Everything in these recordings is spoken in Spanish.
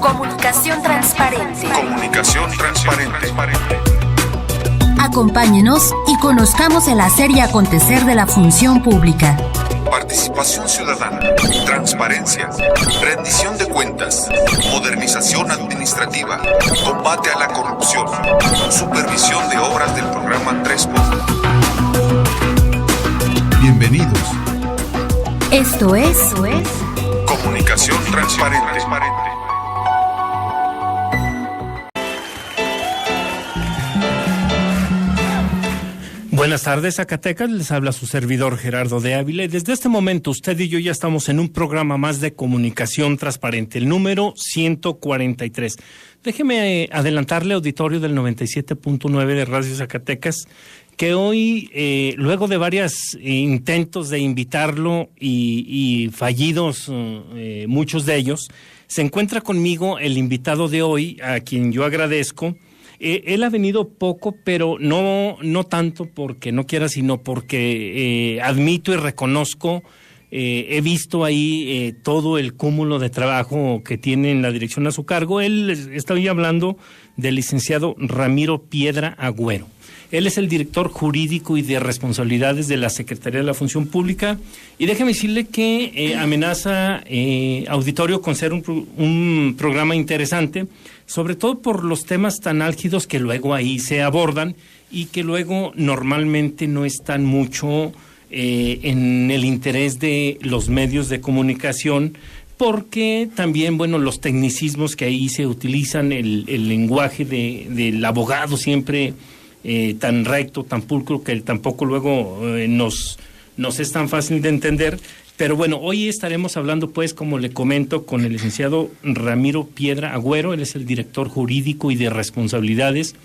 Comunicación transparente. Comunicación transparente. Acompáñenos y conozcamos el hacer y acontecer de la función pública. Participación ciudadana, transparencia, rendición de cuentas, modernización administrativa, combate a la corrupción, supervisión de obras del programa 3 Bienvenidos. Esto es Comunicación transparente. Buenas tardes, Zacatecas. Les habla su servidor Gerardo de Ávila. Y desde este momento usted y yo ya estamos en un programa más de Comunicación Transparente, el número 143. Déjeme adelantarle, auditorio del 97.9 de Radio Zacatecas, que hoy, luego de varios intentos de invitarlo y fallidos, muchos de ellos, se encuentra conmigo el invitado de hoy, a quien yo agradezco. Él ha venido poco, pero no tanto porque no quiera, sino porque admito y reconozco, he visto ahí todo el cúmulo de trabajo que tiene en la dirección a su cargo. Estoy hablando del licenciado Ramiro Piedra Agüero. Él es el director jurídico y de responsabilidades de la Secretaría de la Función Pública. Y déjeme decirle que amenaza, auditorio, con ser un programa interesante, sobre todo por los temas tan álgidos que luego ahí se abordan y que luego normalmente no están mucho en el interés de los medios de comunicación, porque también, bueno, los tecnicismos que ahí se utilizan, el lenguaje del abogado siempre tan recto, tan pulcro, que tampoco luego nos es tan fácil de entender. Pero bueno, hoy estaremos hablando, pues, como le comento, con el licenciado Ramiro Piedra Agüero. Él es el director jurídico y de responsabilidades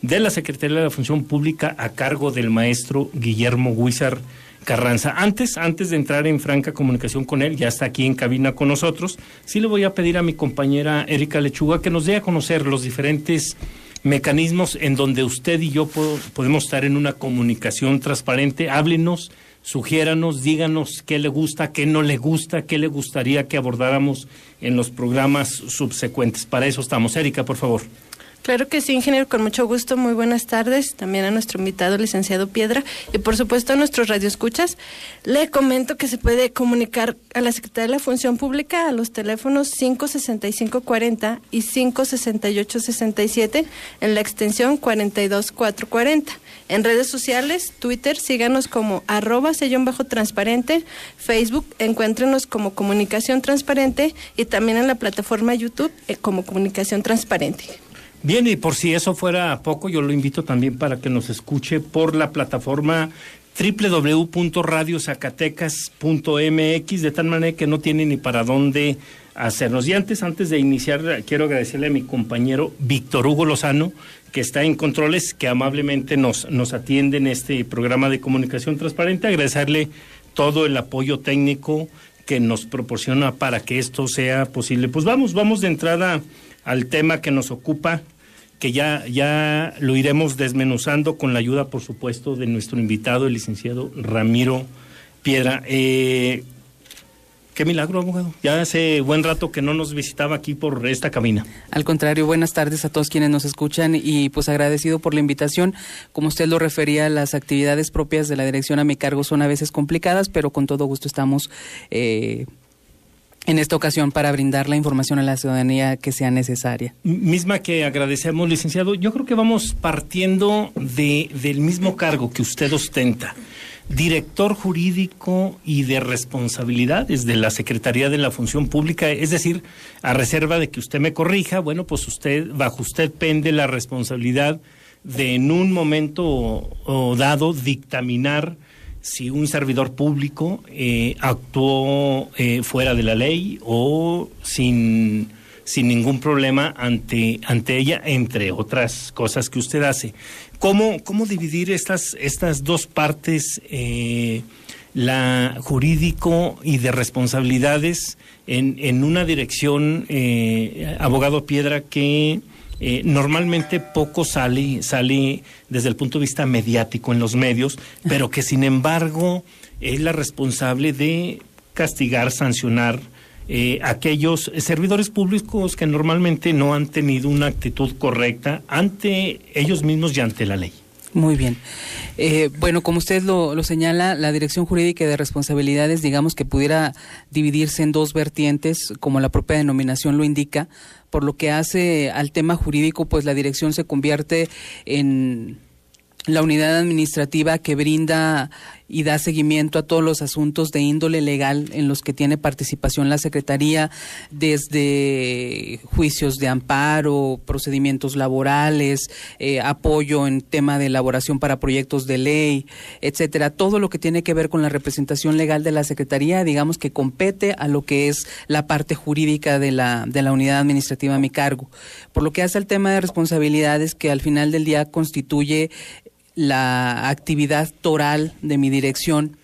de la Secretaría de la Función Pública a cargo del maestro Guillermo Huizar Carranza. Antes de entrar en franca comunicación con él, ya está aquí en cabina con nosotros, sí le voy a pedir a mi compañera Erika Lechuga que nos dé a conocer los diferentes mecanismos en donde usted y yo podemos estar en una comunicación transparente. Háblenos, sugiéranos, díganos qué le gusta, qué no le gusta, qué le gustaría que abordáramos en los programas subsecuentes. Para eso estamos. Erika, por favor. Claro que sí, ingeniero, con mucho gusto. Muy buenas tardes. También a nuestro invitado, licenciado Piedra, y por supuesto a nuestros radioescuchas. Le comento que se puede comunicar a la Secretaría de la Función Pública a los teléfonos 56540 y 56867 en la extensión 42440. En redes sociales, Twitter, síganos como @_transparente, Facebook, encuéntrenos como Comunicación Transparente y también en la plataforma YouTube como Comunicación Transparente. Bien, y por si eso fuera poco, yo lo invito también para que nos escuche por la plataforma www.radiozacatecas.mx, de tal manera que no tiene ni para dónde hacernos. Y antes de iniciar, quiero agradecerle a mi compañero Víctor Hugo Lozano, que está en controles, que amablemente nos atiende en este programa de Comunicación Transparente. Agradecerle todo el apoyo técnico que nos proporciona para que esto sea posible. Pues vamos de entrada al tema que nos ocupa, que ya lo iremos desmenuzando con la ayuda, por supuesto, de nuestro invitado, el licenciado Ramiro Piedra. Qué milagro, abogado. Ya hace buen rato que no nos visitaba aquí por esta cabina. Al contrario, buenas tardes a todos quienes nos escuchan y pues agradecido por la invitación. Como usted lo refería, las actividades propias de la dirección a mi cargo son a veces complicadas, pero con todo gusto estamos en esta ocasión para brindar la información a la ciudadanía que sea necesaria. Misma que agradecemos, licenciado. Yo creo que vamos partiendo del mismo cargo que usted ostenta, director jurídico y de responsabilidades de la Secretaría de la Función Pública, es decir, a reserva de que usted me corrija, bueno, pues bajo usted pende la responsabilidad de en un momento dado dictaminar si un servidor público actuó fuera de la ley o sin ningún problema ante ella, entre otras cosas que usted hace. ¿Cómo dividir estas dos partes, la jurídico y de responsabilidades, en una dirección, abogado Piedra, que normalmente poco sale desde el punto de vista mediático en los medios, pero que sin embargo es la responsable de castigar, sancionar aquellos servidores públicos que normalmente no han tenido una actitud correcta ante ellos mismos y ante la ley. Muy bien. Bueno, como usted lo señala, la Dirección Jurídica de Responsabilidades, digamos que pudiera dividirse en dos vertientes, como la propia denominación lo indica. Por lo que hace al tema jurídico, pues la dirección se convierte en la unidad administrativa que brinda y da seguimiento a todos los asuntos de índole legal en los que tiene participación la Secretaría, desde juicios de amparo, procedimientos laborales, apoyo en tema de elaboración para proyectos de ley, etcétera. Todo lo que tiene que ver con la representación legal de la Secretaría, digamos que compete a lo que es la parte jurídica de la unidad administrativa a mi cargo. Por lo que hace al tema de responsabilidades, que al final del día constituye la actividad toral de mi dirección,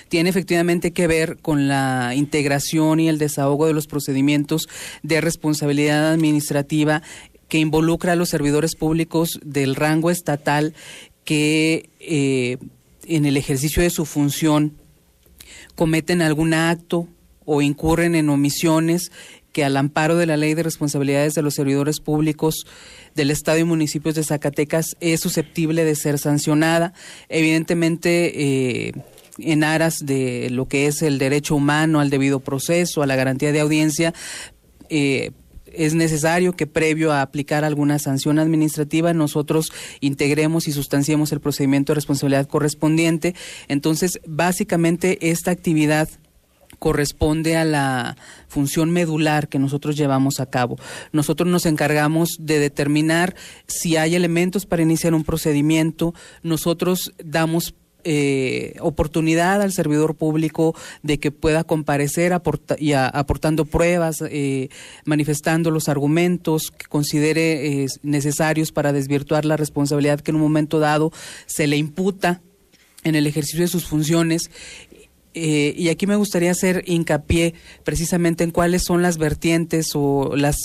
tiene efectivamente que ver con la integración y el desahogo de los procedimientos de responsabilidad administrativa que involucra a los servidores públicos del rango estatal que en el ejercicio de su función cometen algún acto o incurren en omisiones que al amparo de la Ley de Responsabilidades de los Servidores Públicos del Estado y municipios de Zacatecas es susceptible de ser sancionada. Evidentemente, en aras de lo que es el derecho humano al debido proceso, a la garantía de audiencia, es necesario que previo a aplicar alguna sanción administrativa nosotros integremos y sustanciemos el procedimiento de responsabilidad correspondiente. Entonces, básicamente esta actividad corresponde a la función medular que nosotros llevamos a cabo. Nosotros nos encargamos de determinar si hay elementos para iniciar un procedimiento. Nosotros damos oportunidad al servidor público de que pueda comparecer aportando pruebas, manifestando los argumentos que considere necesarios para desvirtuar la responsabilidad que en un momento dado se le imputa en el ejercicio de sus funciones. Y aquí me gustaría hacer hincapié precisamente en cuáles son las vertientes o las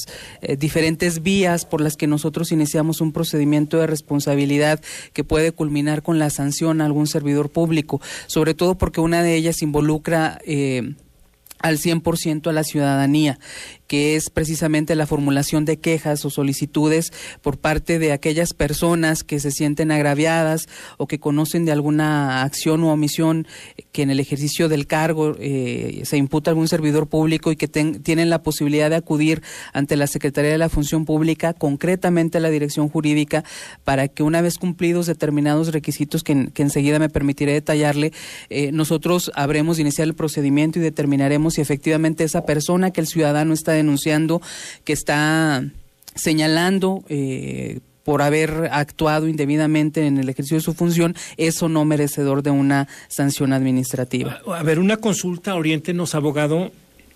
diferentes vías por las que nosotros iniciamos un procedimiento de responsabilidad que puede culminar con la sanción a algún servidor público, sobre todo porque una de ellas involucra al 100% a la ciudadanía, que es precisamente la formulación de quejas o solicitudes por parte de aquellas personas que se sienten agraviadas o que conocen de alguna acción u omisión que en el ejercicio del cargo se imputa a algún servidor público y que tienen la posibilidad de acudir ante la Secretaría de la Función Pública, concretamente a la Dirección Jurídica, para que una vez cumplidos determinados requisitos que enseguida me permitiré detallarle, nosotros habremos de iniciar el procedimiento y determinaremos si efectivamente esa persona que el ciudadano está denunciando, que está señalando por haber actuado indebidamente en el ejercicio de su función, es o no merecedor de una sanción administrativa. A ver, una consulta, oriéntenos, abogado.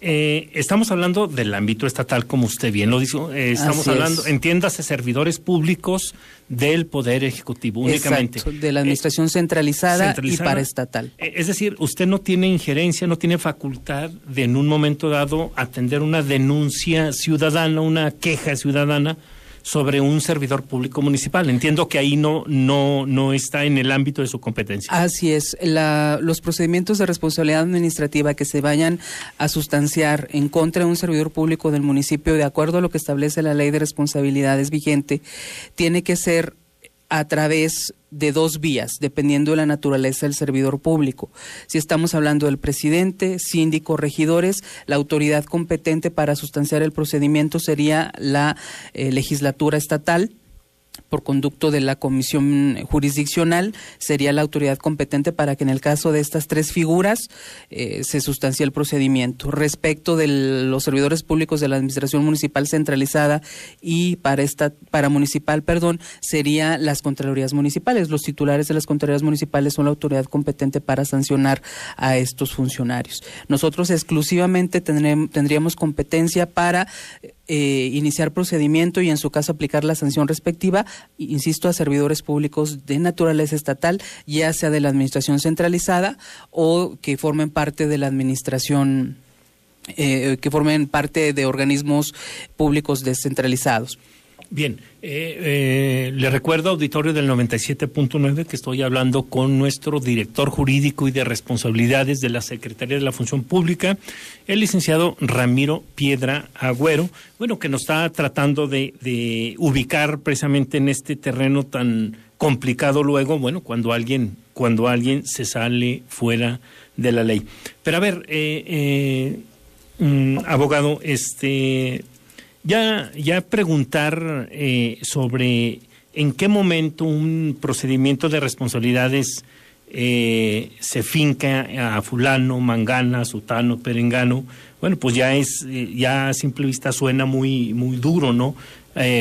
Estamos hablando del ámbito estatal, como usted bien lo dijo. Estamos hablando, entiéndase, servidores públicos del Poder Ejecutivo únicamente. Exacto, de la administración centralizada y paraestatal. Es decir, usted no tiene injerencia, no tiene facultad de en un momento dado atender una denuncia ciudadana, una queja ciudadana sobre un servidor público municipal. Entiendo que ahí no está en el ámbito de su competencia. Así es. Los procedimientos de responsabilidad administrativa que se vayan a sustanciar en contra de un servidor público del municipio, de acuerdo a lo que establece la Ley de Responsabilidades vigente, tiene que ser a través de dos vías, dependiendo de la naturaleza del servidor público. Si estamos hablando del presidente, síndico, regidores, la autoridad competente para sustanciar el procedimiento sería la legislatura estatal. Por conducto de la comisión jurisdiccional, sería la autoridad competente para que en el caso de estas tres figuras se sustancie el procedimiento. Respecto de los servidores públicos de la administración municipal centralizada y para municipal, sería las contralorías municipales. Los titulares de las contralorías municipales son la autoridad competente para sancionar a estos funcionarios. Nosotros exclusivamente tendríamos competencia para iniciar procedimiento y en su caso aplicar la sanción respectiva, insisto, a servidores públicos de naturaleza estatal, ya sea de la administración centralizada o que formen parte de la administración, que formen parte de organismos públicos descentralizados. Bien, le recuerdo, auditorio del 97.9, que estoy hablando con nuestro director jurídico y de responsabilidades de la Secretaría de la Función Pública, el licenciado Ramiro Piedra Agüero, bueno, que nos está tratando de ubicar precisamente en este terreno tan complicado luego, bueno, cuando alguien se sale fuera de la ley. Pero a ver, abogado, ya preguntar sobre en qué momento un procedimiento de responsabilidades se finca a fulano, mangana, sutano, perengano. Bueno, pues ya a simple vista suena muy duro, ¿no?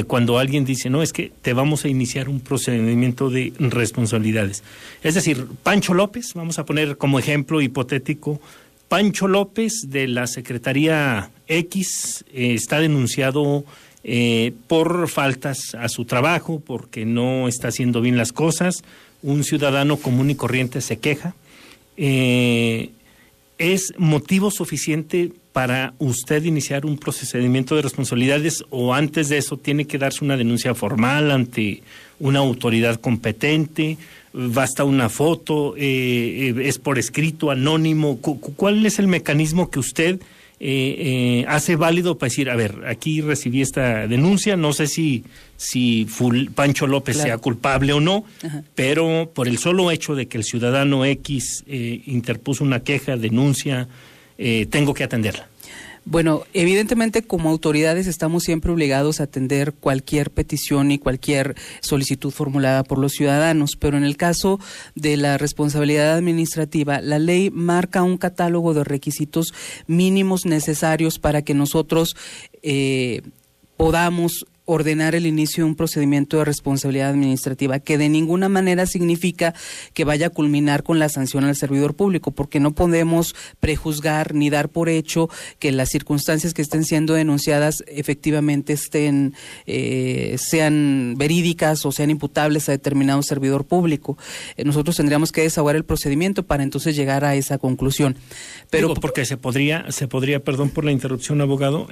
Cuando alguien dice, no, es que te vamos a iniciar un procedimiento de responsabilidades. Es decir, Pancho López, vamos a poner como ejemplo hipotético, Pancho López de la Secretaría X está denunciado por faltas a su trabajo, porque no está haciendo bien las cosas. Un ciudadano común y corriente se queja. ¿Es motivo suficiente para usted iniciar un procedimiento de responsabilidades o antes de eso tiene que darse una denuncia formal ante una autoridad competente? ¿Basta una foto? ¿Es por escrito, anónimo? ¿Cuál es el mecanismo que usted hace válido para decir, a ver, aquí recibí esta denuncia, no sé si Pancho López sea culpable o no, pero por el solo hecho de que el ciudadano X interpuso una queja, denuncia, tengo que atenderla? Bueno, evidentemente como autoridades estamos siempre obligados a atender cualquier petición y cualquier solicitud formulada por los ciudadanos, pero en el caso de la responsabilidad administrativa, la ley marca un catálogo de requisitos mínimos necesarios para que nosotros podamos ordenar el inicio de un procedimiento de responsabilidad administrativa, que de ninguna manera significa que vaya a culminar con la sanción al servidor público, porque no podemos prejuzgar ni dar por hecho que las circunstancias que estén siendo denunciadas efectivamente sean verídicas o sean imputables a determinado servidor público. Nosotros tendríamos que desahogar el procedimiento para entonces llegar a esa conclusión. Pero porque se podría, perdón por la interrupción, abogado,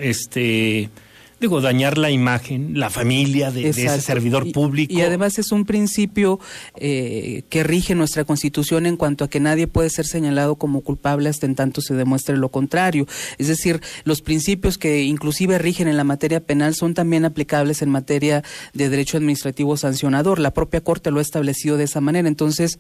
dañar la imagen, la familia de ese servidor público. Y además es un principio que rige nuestra Constitución en cuanto a que nadie puede ser señalado como culpable hasta en tanto se demuestre lo contrario. Es decir, los principios que inclusive rigen en la materia penal son también aplicables en materia de derecho administrativo sancionador. La propia Corte lo ha establecido de esa manera. Entonces,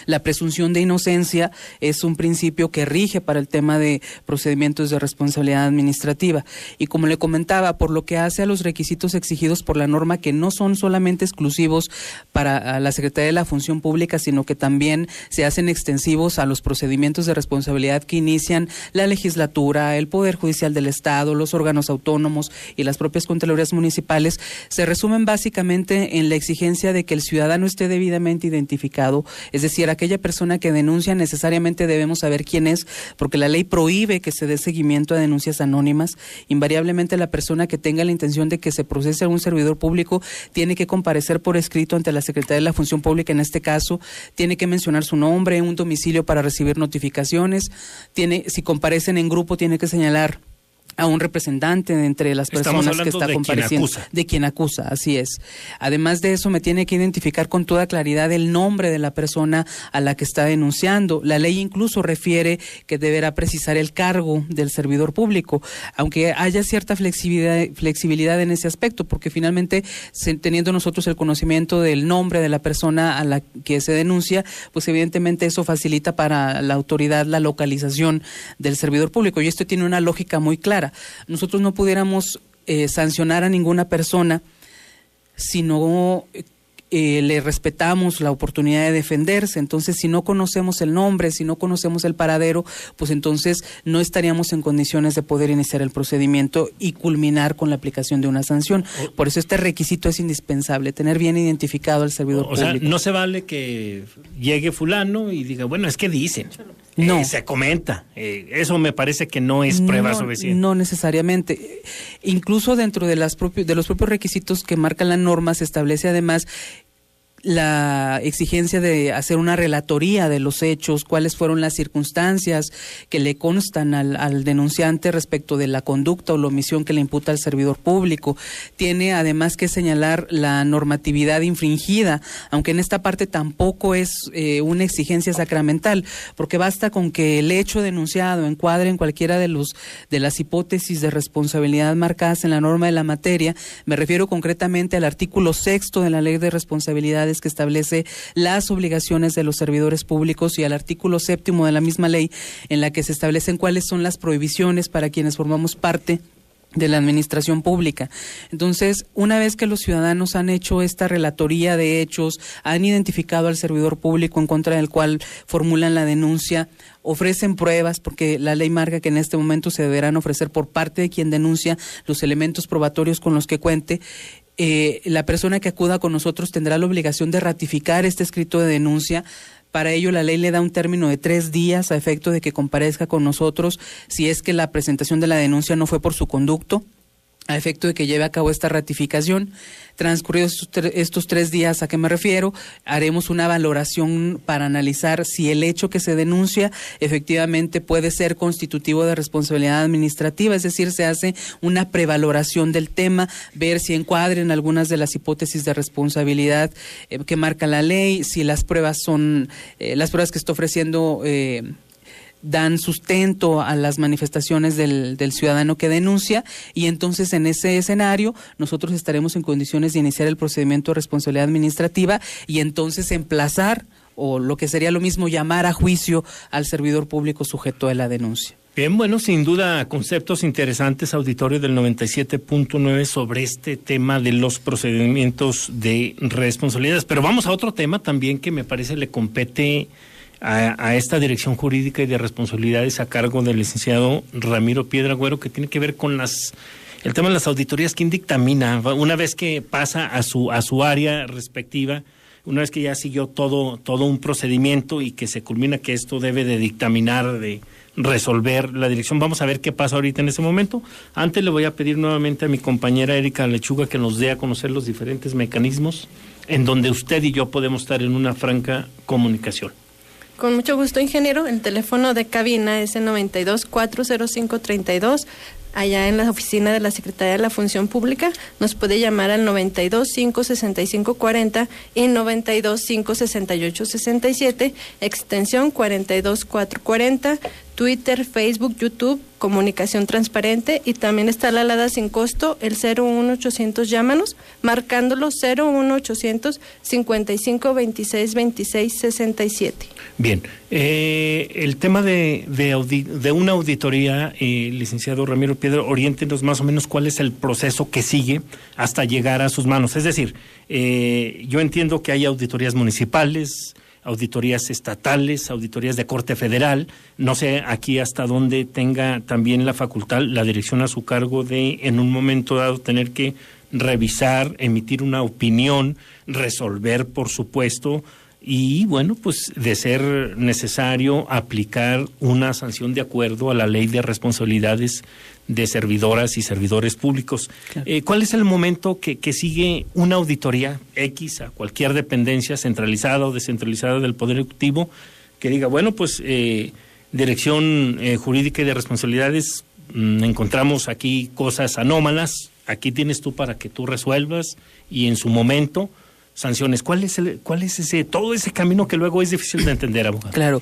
la presunción de inocencia es un principio que rige para el tema de procedimientos de responsabilidad administrativa. Y como le comentaba, por lo que hace a los requisitos exigidos por la norma, que no son solamente exclusivos para la Secretaría de la Función Pública, sino que también se hacen extensivos a los procedimientos de responsabilidad que inician la legislatura, el Poder Judicial del Estado, los órganos autónomos y las propias Contralorías municipales, se resumen básicamente en la exigencia de que el ciudadano esté debidamente identificado, es decir, aquella persona que denuncia necesariamente debemos saber quién es, porque la ley prohíbe que se dé seguimiento a denuncias anónimas. Invariablemente la persona que tenga la intención de que se procese a un servidor público tiene que comparecer por escrito ante la Secretaría de la Función Pública, en este caso, tiene que mencionar su nombre, un domicilio para recibir notificaciones, si comparecen en grupo tiene que señalar a un representante de entre las personas que está compareciendo, de quien acusa, así es. Además de eso, me tiene que identificar con toda claridad el nombre de la persona a la que está denunciando. La ley incluso refiere que deberá precisar el cargo del servidor público, aunque haya cierta flexibilidad en ese aspecto, porque finalmente, teniendo nosotros el conocimiento del nombre de la persona a la que se denuncia, pues evidentemente eso facilita para la autoridad la localización del servidor público, y esto tiene una lógica muy clara. Nosotros no pudiéramos sancionar a ninguna persona si no le respetamos la oportunidad de defenderse. Entonces, si no conocemos el nombre, si no conocemos el paradero, pues entonces no estaríamos en condiciones de poder iniciar el procedimiento y culminar con la aplicación de una sanción. Por eso este requisito es indispensable, tener bien identificado al servidor público. O sea, no se vale que llegue fulano y diga, bueno, es que dicen. No. Se comenta. Eso me parece que no es prueba suficiente. No necesariamente. Incluso dentro de los propios requisitos que marca la norma se establece además la exigencia de hacer una relatoría de los hechos, cuáles fueron las circunstancias que le constan al denunciante respecto de la conducta o la omisión que le imputa al servidor público. Tiene además que señalar la normatividad infringida, aunque en esta parte tampoco es una exigencia sacramental, porque basta con que el hecho denunciado encuadre en cualquiera de las hipótesis de responsabilidad marcadas en la norma de la materia. Me refiero concretamente al artículo 6º de la Ley de Responsabilidades, que establece las obligaciones de los servidores públicos, y al artículo 7º de la misma ley, en la que se establecen cuáles son las prohibiciones para quienes formamos parte de la administración pública. Entonces, una vez que los ciudadanos han hecho esta relatoría de hechos, han identificado al servidor público en contra del cual formulan la denuncia, ofrecen pruebas, porque la ley marca que en este momento se deberán ofrecer por parte de quien denuncia los elementos probatorios con los que cuente. La persona que acuda con nosotros tendrá la obligación de ratificar este escrito de denuncia. Para ello, la ley le da un término de 3 días a efecto de que comparezca con nosotros si es que la presentación de la denuncia no fue por su conducto, a efecto de que lleve a cabo esta ratificación. Transcurridos estos 3 días, ¿a qué me refiero? Haremos una valoración para analizar si el hecho que se denuncia efectivamente puede ser constitutivo de responsabilidad administrativa, es decir, se hace una prevaloración del tema, ver si encuadren algunas de las hipótesis de responsabilidad que marca la ley, si las pruebas son, las pruebas que está ofreciendo dan sustento a las manifestaciones del ciudadano que denuncia, y entonces en ese escenario nosotros estaremos en condiciones de iniciar el procedimiento de responsabilidad administrativa y entonces emplazar, o lo que sería lo mismo, llamar a juicio al servidor público sujeto de la denuncia. Bien, bueno, sin duda conceptos interesantes, auditorio del 97.9 sobre este tema de los procedimientos de responsabilidades. Pero vamos a otro tema también que me parece le compete a esta Dirección Jurídica y de Responsabilidades a cargo del licenciado Ramiro Piedragüero, que tiene que ver con el tema de las auditorías. ¿Quién dictamina? Una vez que pasa a su área respectiva, una vez que ya siguió todo un procedimiento y que se culmina que esto debe de dictaminar, de resolver la dirección. Vamos a ver qué pasa ahorita en ese momento. Antes le voy a pedir nuevamente a mi compañera Erika Lechuga que nos dé a conocer los diferentes mecanismos en donde usted y yo podemos estar en una franca comunicación. Con mucho gusto, ingeniero. El teléfono de cabina es el 92-405-32. Allá en la oficina de la Secretaría de la Función Pública nos puede llamar al 92-565-40 y 92-568-67, extensión 42440, Twitter, Facebook, YouTube, Comunicación Transparente, y también está la alada sin costo, el 01800, llámanos, marcándolo 01800 55 26 26 67. Bien, el tema de una auditoría, licenciado Ramiro Piedra, oriéntenos más o menos cuál es el proceso que sigue hasta llegar a sus manos. Es decir, yo entiendo que hay auditorías municipales, auditorías estatales, auditorías de Corte Federal. No sé aquí hasta dónde tenga también la facultad, la dirección a su cargo de, en un momento dado, tener que revisar, emitir una opinión, resolver, por supuesto, y bueno, pues de ser necesario aplicar una sanción de acuerdo a la Ley de Responsabilidades de Servidoras y Servidores Públicos. Claro. ¿Cuál es el momento que sigue una auditoría X a cualquier dependencia centralizada o descentralizada del Poder Ejecutivo que diga, bueno, pues Dirección Jurídica y de Responsabilidades, encontramos aquí cosas anómalas, aquí tienes tú para que tú resuelvas y en su momento sanciones? ¿Cuál es todo ese camino que luego es difícil de entender, abogado? Claro.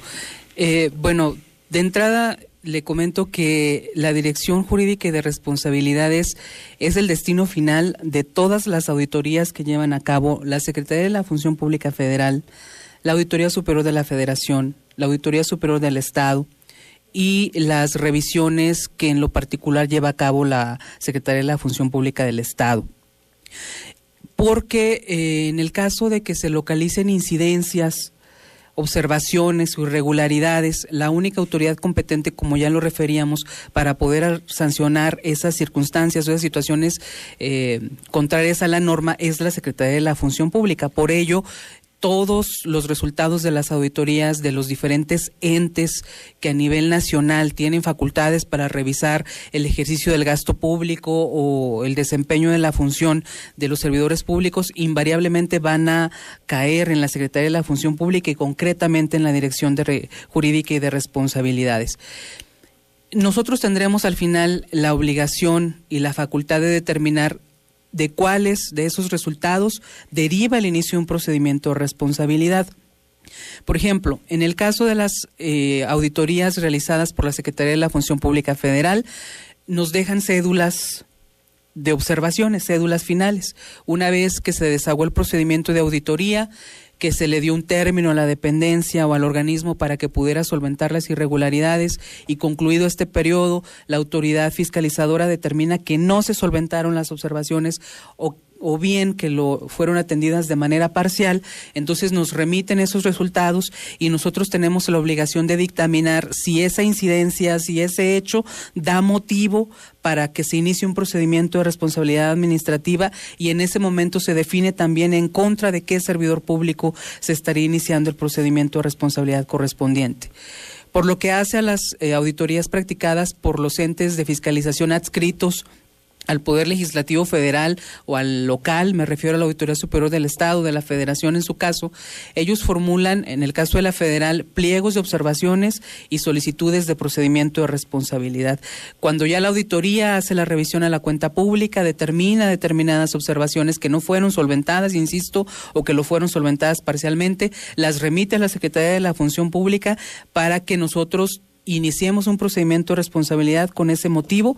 Bueno, de entrada le comento que la Dirección Jurídica y de Responsabilidades es el destino final de todas las auditorías que llevan a cabo la Secretaría de la Función Pública Federal, la Auditoría Superior de la Federación, la Auditoría Superior del Estado y las revisiones que en lo particular lleva a cabo la Secretaría de la Función Pública del Estado. Porque en el caso de que se localicen incidencias, observaciones o irregularidades, la única autoridad competente, como ya lo referíamos, para poder sancionar esas circunstancias o esas situaciones contrarias a la norma es la Secretaría de la Función Pública. Por ello, todos los resultados de las auditorías de los diferentes entes que a nivel nacional tienen facultades para revisar el ejercicio del gasto público o el desempeño de la función de los servidores públicos, invariablemente van a caer en la Secretaría de la Función Pública y concretamente en la Dirección Jurídica y de Responsabilidades. Nosotros tendremos al final la obligación y la facultad de determinar de cuáles de esos resultados deriva el inicio de un procedimiento de responsabilidad. Por ejemplo, en el caso de las auditorías realizadas por la Secretaría de la Función Pública Federal, nos dejan cédulas de observaciones, cédulas finales. Una vez que se desahogó el procedimiento de auditoría, que se le dio un término a la dependencia o al organismo para que pudiera solventar las irregularidades y concluido este periodo, la autoridad fiscalizadora determina que no se solventaron las observaciones o bien que fueron atendidas de manera parcial, entonces nos remiten esos resultados y nosotros tenemos la obligación de dictaminar si esa incidencia, si ese hecho da motivo para que se inicie un procedimiento de responsabilidad administrativa y en ese momento se define también en contra de qué servidor público se estaría iniciando el procedimiento de responsabilidad correspondiente. Por lo que hace a las auditorías practicadas por los entes de fiscalización adscritos al Poder Legislativo Federal o al local, me refiero a la Auditoría Superior del Estado, de la Federación en su caso, ellos formulan, en el caso de la Federal, pliegos de observaciones y solicitudes de procedimiento de responsabilidad. Cuando ya la auditoría hace la revisión a la cuenta pública, determina determinadas observaciones que no fueron solventadas, insisto, o que lo fueron solventadas parcialmente, las remite a la Secretaría de la Función Pública para que nosotros iniciemos un procedimiento de responsabilidad con ese motivo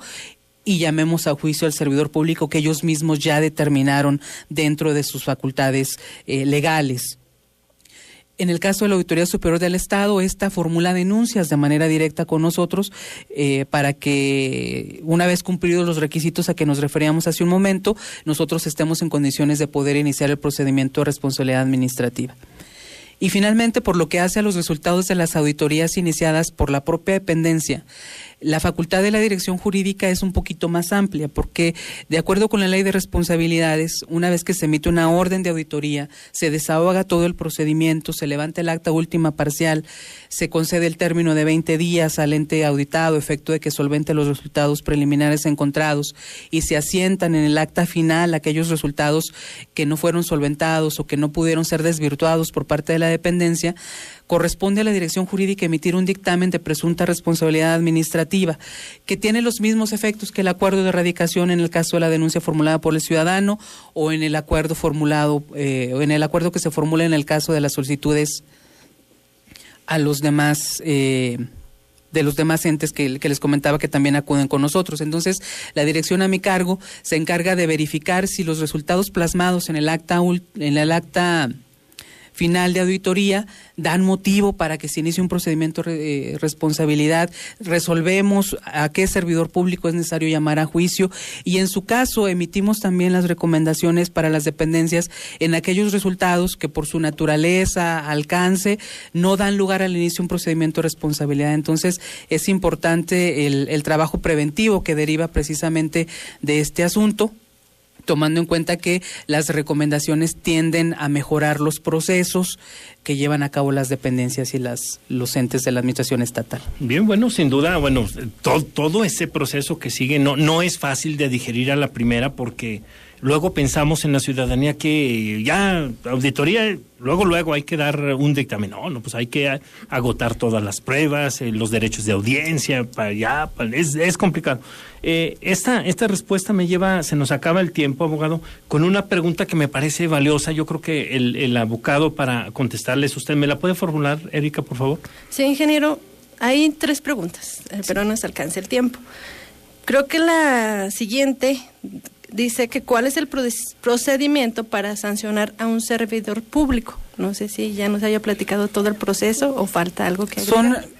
y llamemos a juicio al servidor público que ellos mismos ya determinaron dentro de sus facultades legales. En el caso de la Auditoría Superior del Estado, esta formula denuncias de manera directa con nosotros para que, una vez cumplidos los requisitos a que nos referíamos hace un momento, nosotros estemos en condiciones de poder iniciar el procedimiento de responsabilidad administrativa. Y finalmente, por lo que hace a los resultados de las auditorías iniciadas por la propia dependencia, la facultad de la Dirección Jurídica es un poquito más amplia porque, de acuerdo con la Ley de Responsabilidades, una vez que se emite una orden de auditoría, se desahoga todo el procedimiento, se levanta el acta última parcial, se concede el término de 20 días al ente auditado, efecto de que solvente los resultados preliminares encontrados y se asientan en el acta final aquellos resultados que no fueron solventados o que no pudieron ser desvirtuados por parte de la dependencia. Corresponde a la Dirección Jurídica emitir un dictamen de presunta responsabilidad administrativa que tiene los mismos efectos que el acuerdo de erradicación en el caso de la denuncia formulada por el ciudadano o en el acuerdo formulado o en el acuerdo que se formula en el caso de las solicitudes a los demás de los demás entes que les comentaba que también acuden con nosotros. Entonces, la dirección a mi cargo se encarga de verificar si los resultados plasmados en el acta final de auditoría dan motivo para que se inicie un procedimiento de responsabilidad, resolvemos a qué servidor público es necesario llamar a juicio y en su caso emitimos también las recomendaciones para las dependencias en aquellos resultados que por su naturaleza, alcance, no dan lugar al inicio de un procedimiento de responsabilidad. Entonces es importante el trabajo preventivo que deriva precisamente de este asunto, tomando en cuenta que las recomendaciones tienden a mejorar los procesos que llevan a cabo las dependencias y los entes de la administración estatal. Bien, bueno, sin duda, bueno, todo ese proceso que sigue no es fácil de digerir a la primera porque luego pensamos en la ciudadanía que ya auditoría, luego hay que dar un dictamen. No, pues hay que agotar todas las pruebas, los derechos de audiencia, es complicado. Esta respuesta se nos acaba el tiempo, abogado, con una pregunta que me parece valiosa. Yo creo que el abogado para contestarles, ¿usted me la puede formular, Erika, por favor? Sí, ingeniero, hay 3 preguntas, pero no nos alcanza el tiempo. Creo que la siguiente dice que cuál es el procedimiento para sancionar a un servidor público. No sé si ya nos haya platicado todo el proceso o falta algo que agregar. Son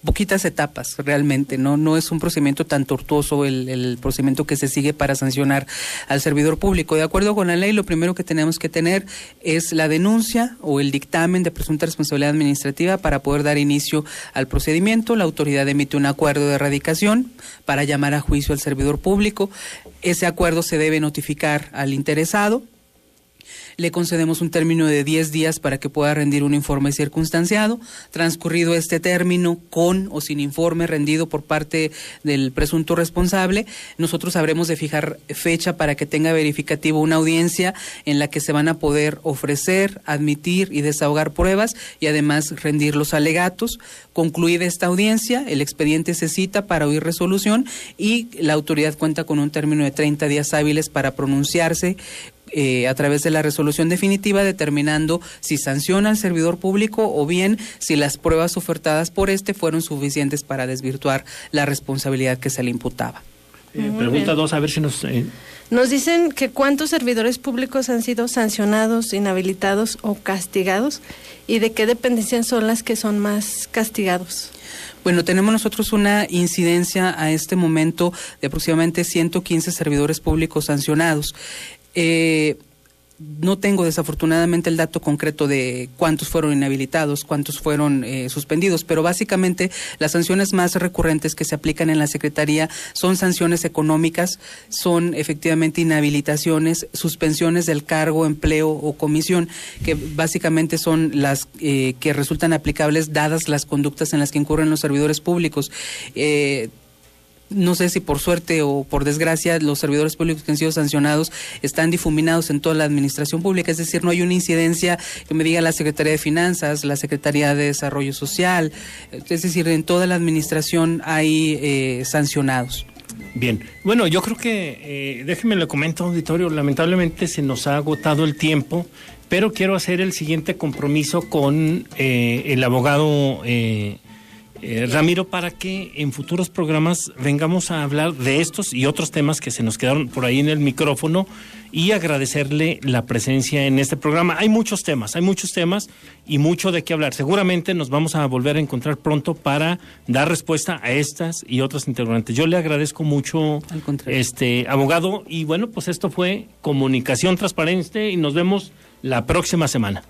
poquitas etapas realmente, no es un procedimiento tan tortuoso el procedimiento que se sigue para sancionar al servidor público. De acuerdo con la ley, lo primero que tenemos que tener es la denuncia o el dictamen de presunta responsabilidad administrativa para poder dar inicio al procedimiento. La autoridad emite un acuerdo de erradicación para llamar a juicio al servidor público. Ese acuerdo se debe notificar al interesado. le concedemos un término de 10 días para que pueda rendir un informe circunstanciado. Transcurrido este término, con o sin informe rendido por parte del presunto responsable, nosotros habremos de fijar fecha para que tenga verificativo una audiencia en la que se van a poder ofrecer, admitir y desahogar pruebas y además rendir los alegatos. Concluida esta audiencia, el expediente se cita para oír resolución y la autoridad cuenta con un término de 30 días hábiles para pronunciarse a través de la resolución definitiva, determinando si sanciona al servidor público o bien si las pruebas ofertadas por este fueron suficientes para desvirtuar la responsabilidad que se le imputaba. Pregunta 2, a ver si nos... Nos dicen que cuántos servidores públicos han sido sancionados, inhabilitados o castigados, y de qué dependencias son las que son más castigados. Bueno, tenemos nosotros una incidencia a este momento de aproximadamente 115 servidores públicos sancionados. No tengo desafortunadamente el dato concreto de cuántos fueron inhabilitados, cuántos fueron suspendidos, pero básicamente las sanciones más recurrentes que se aplican en la Secretaría son sanciones económicas, son efectivamente inhabilitaciones, suspensiones del cargo, empleo o comisión, que básicamente son las que resultan aplicables dadas las conductas en las que incurren los servidores públicos. No sé si por suerte o por desgracia los servidores públicos que han sido sancionados están difuminados en toda la administración pública, es decir, no hay una incidencia que me diga la Secretaría de Finanzas, la Secretaría de Desarrollo Social, es decir, en toda la administración hay sancionados. Bien, bueno, yo creo que, déjeme le comento, auditorio, lamentablemente se nos ha agotado el tiempo, pero quiero hacer el siguiente compromiso con el abogado Ramiro, para que en futuros programas vengamos a hablar de estos y otros temas que se nos quedaron por ahí en el micrófono, y agradecerle la presencia en este programa. Hay muchos temas y mucho de qué hablar. Seguramente nos vamos a volver a encontrar pronto para dar respuesta a estas y otras interrogantes. Yo le agradezco mucho, abogado, y bueno, pues esto fue Comunicación Transparente y nos vemos la próxima semana.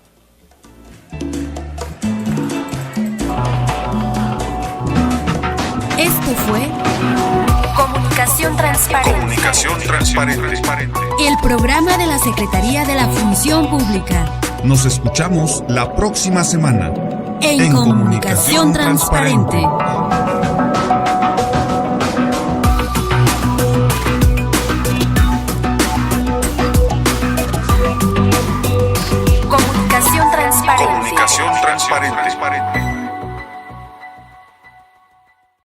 Esto fue Comunicación Transparente. Comunicación Transparente. El programa de la Secretaría de la Función Pública. Nos escuchamos la próxima semana. En Comunicación Transparente. Comunicación Transparente.